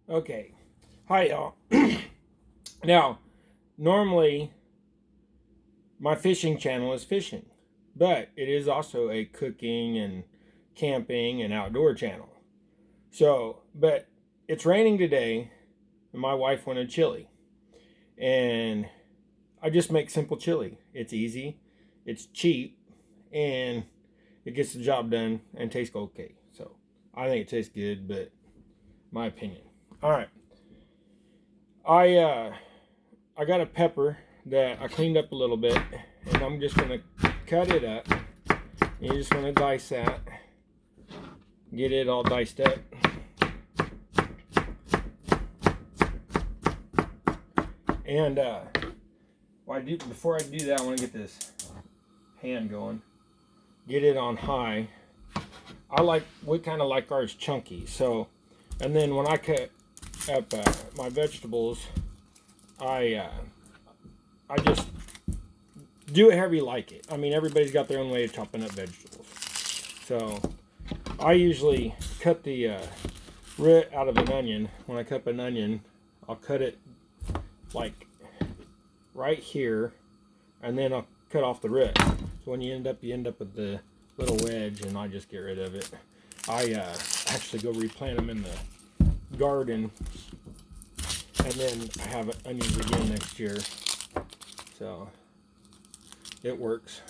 Okay. Hi, y'all. Now, normally my fishing channel is fishing, but it is also a cooking and camping and outdoor channel. So, but it's raining today, and my wife wanted chili. And I just make simple chili. It's easy, it's cheap, and it gets the job done and tastes okay. So, I think it tastes good, but my opinion. All right. I got a pepper that I cleaned up a little bit, and I'm just gonna cut it up. You just want to dice that, get it all diced up. And before I do that, I want to get this pan going, get it on high. We kind of like ours chunky. So, and then when I cut up my vegetables, I just do it however you like it. I mean, everybody's got their own way of chopping up vegetables. So I usually cut the root out of an onion. When I cut up an onion, I'll cut it like right here, and then I'll cut off the root. So when you end up with the little wedge, and I just get rid of it. I actually go replant them in the garden, and then I have onions again next year. So it works.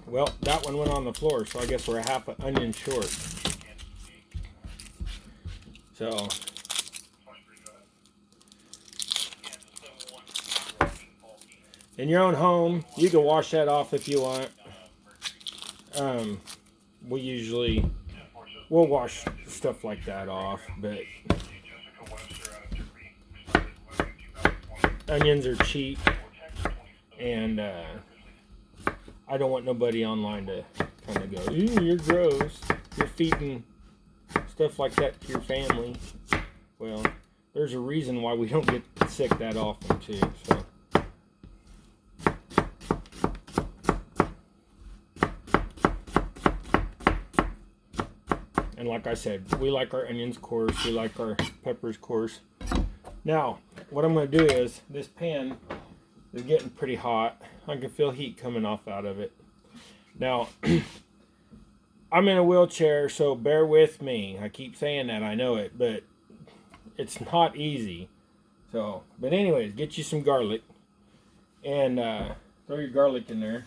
Well, that one went on the floor, so I guess we're a half an onion short. So in your own home, you can wash that off if you want. We'll wash stuff like that off, but onions are cheap, and I don't want nobody online to kind of go, "Ew, you're gross. You're feeding stuff like that to your family." Well, there's a reason why we don't get sick that often too. So. And like I said, we like our onions coarse, we like our peppers coarse. Now, what I'm going to do is, this pan is getting pretty hot. I can feel heat coming off out of it. Now, I'm in a wheelchair, so bear with me. I keep saying that, I know it, but it's not easy. So, but anyways, get you some garlic, and throw your garlic in there.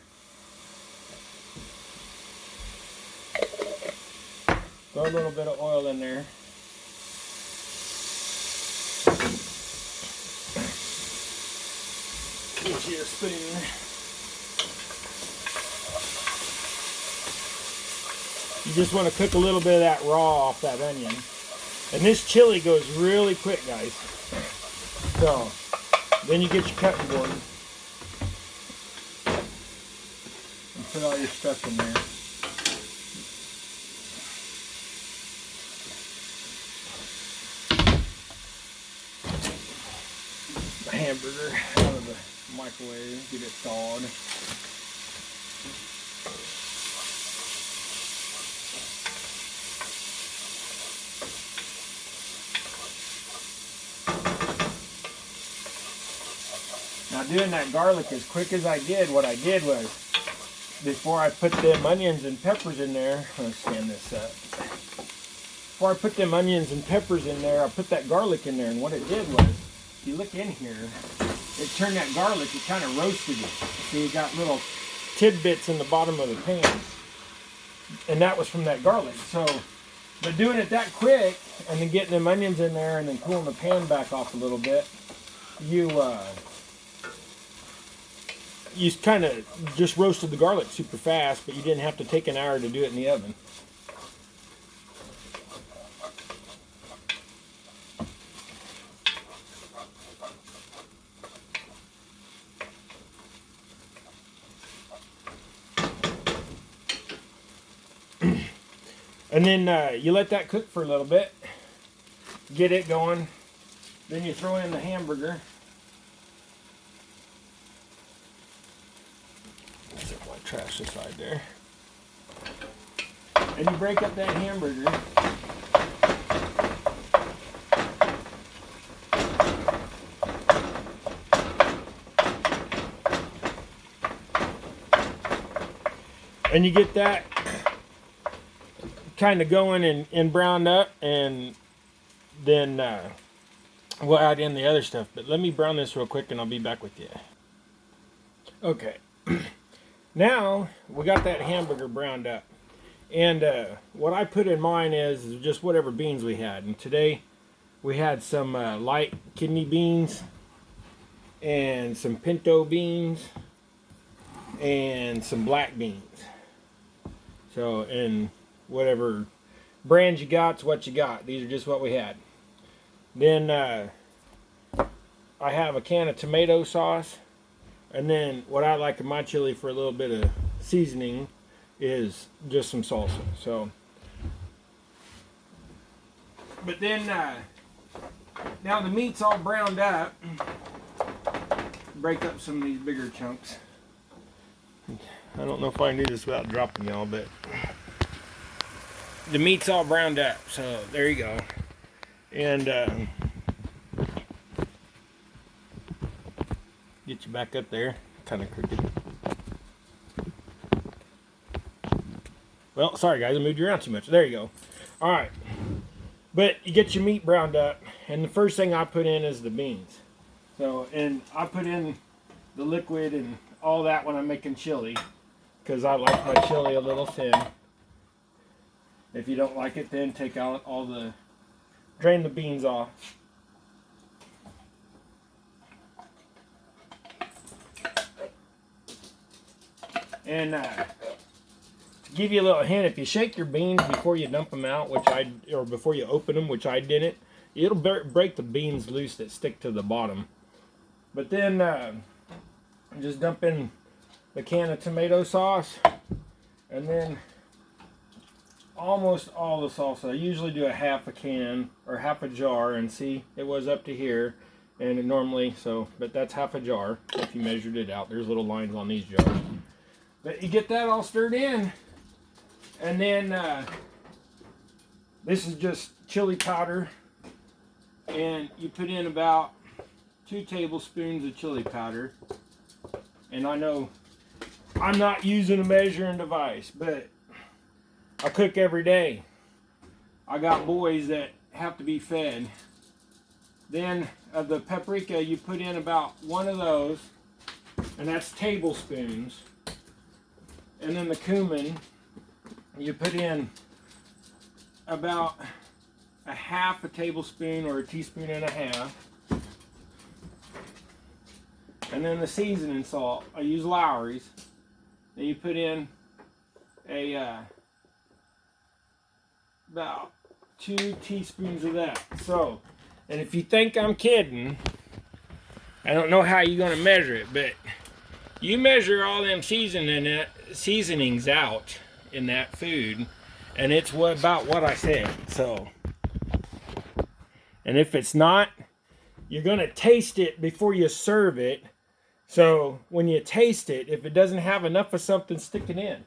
Throw a little bit of oil in there. Get you a spoon. You just want to cook a little bit of that raw off that onion. And this chili goes really quick, guys. So, then you get your cutting board and put all your stuff in there. Hamburger out of the microwave, get it thawed. Now, doing that garlic as quick as I did, what I did was, before I put them onions and peppers in there, let's stand this up. Before I put them onions and peppers in there, I put that garlic in there, and what it did was, if you look in here, it turned that garlic, it kind of roasted it. So you got little tidbits in the bottom of the pan. And that was from that garlic. So, but doing it that quick, and then getting them onions in there, and then cooling the pan back off a little bit, you kind of just roasted the garlic super fast, but you didn't have to take an hour to do it in the oven. And then you let that cook for a little bit, get it going, then you throw in the hamburger. Set my trash aside there. And you break up that hamburger. And you get that kind of going and browned up, and then we'll add in the other stuff. But let me brown this real quick and I'll be back with you. Okay. Now we got that hamburger browned up. And what I put in mine is just whatever beans we had. And today we had some light kidney beans and some pinto beans and some black beans. So, and whatever brand you got's what you got. These are just what we had. Then I have a can of tomato sauce. And then what I like in my chili for a little bit of seasoning is just some salsa. So, but then now the meat's all browned up. Break up some of these bigger chunks. I don't know if I can do this without dropping y'all, but the meat's all browned up. So there you go. And get you back up there. Kind of crooked. Well, sorry guys, I moved you around too much. There you go. All right. But you get your meat browned up, and the first thing I put in is the beans. So, and I put in the liquid and all that when I'm making chili, because I like my chili a little thin. If you don't like it, then take out all the, drain the beans off. And to give you a little hint, if you shake your beans before you dump them out, or before you open them, which I didn't, it'll break the beans loose that stick to the bottom. But then just dump in the can of tomato sauce, and then almost all the salsa. I usually do a half a can or half a jar, and see, it was up to here, and it normally, so, but that's half a jar if you measured it out. There's little lines on these jars. But you get that all stirred in, and then this is just chili powder, and you put in about 2 tablespoons of chili powder. And I know I'm not using a measuring device, but I cook every day. I got boys that have to be fed. Then of the paprika, you put in about 1 of those, and that's tablespoons. And then the cumin, you put in about a half a tablespoon or a teaspoon and a half. And then the seasoning salt, I use Lowry's. Then you put in a about 2 teaspoons of that. So, and if you think I'm kidding, I don't know how you're gonna measure it, but you measure all them seasonings out in that food, and it's about what I said. So, and if it's not, you're gonna taste it before you serve it. So when you taste it, if it doesn't have enough of something sticking in.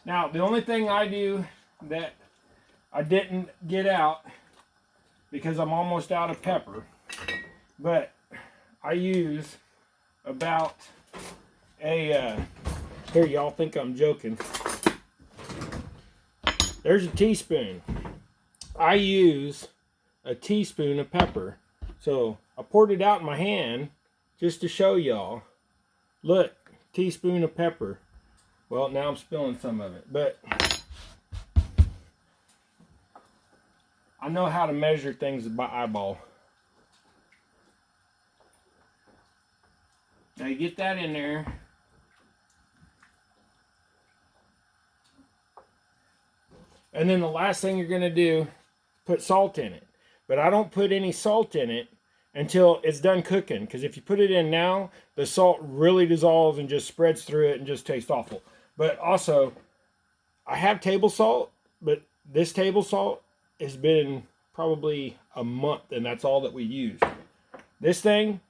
Now, the only thing I do that I didn't get out, because I'm almost out of pepper, but I use about a, here, y'all think I'm joking. There's a teaspoon. I use a teaspoon of pepper. So I poured it out in my hand just to show y'all. Look, teaspoon of pepper. Well, now I'm spilling some of it, but I know how to measure things by eyeball. Now you get that in there. And then the last thing you're going to do, put salt in it. But I don't put any salt in it until it's done cooking. Because if you put it in now, the salt really dissolves and just spreads through it and just tastes awful. But also, I have table salt, but this table salt has been probably a month, and that's all that we use. This thing,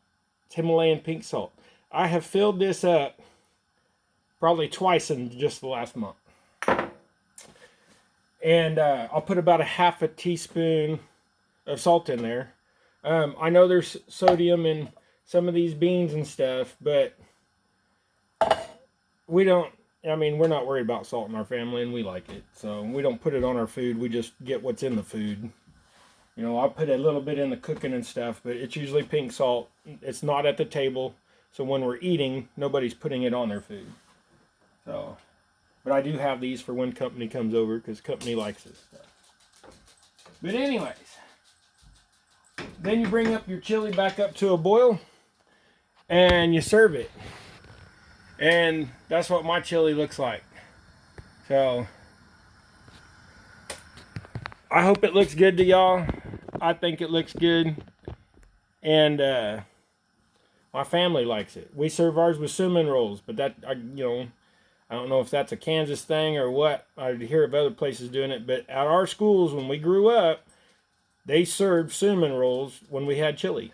it's Himalayan pink salt. I have filled this up probably twice in just the last month. And I'll put about a half a teaspoon of salt in there. I know there's sodium in some of these beans and stuff, but we don't, I mean, we're not worried about salt in our family, and we like it. So we don't put it on our food. We just get what's in the food. You know, I'll put a little bit in the cooking and stuff, but it's usually pink salt. It's not at the table, so when we're eating, nobody's putting it on their food. So, but I do have these for when company comes over, because company likes this stuff. But anyways, then you bring up your chili back up to a boil, and you serve it. And that's what my chili looks like. So, I hope it looks good to y'all. I think it looks good. And my family likes it. We serve ours with cinnamon rolls, but that, I don't know if that's a Kansas thing or what. I hear of other places doing it, but at our schools when we grew up, they served cinnamon rolls when we had chili.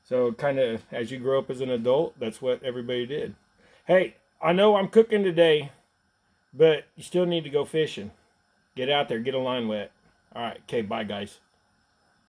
So kind of as you grow up as an adult, that's what everybody did. Hey, I know I'm cooking today, but you still need to go fishing. Get out there, get a line wet. All right, okay, bye guys.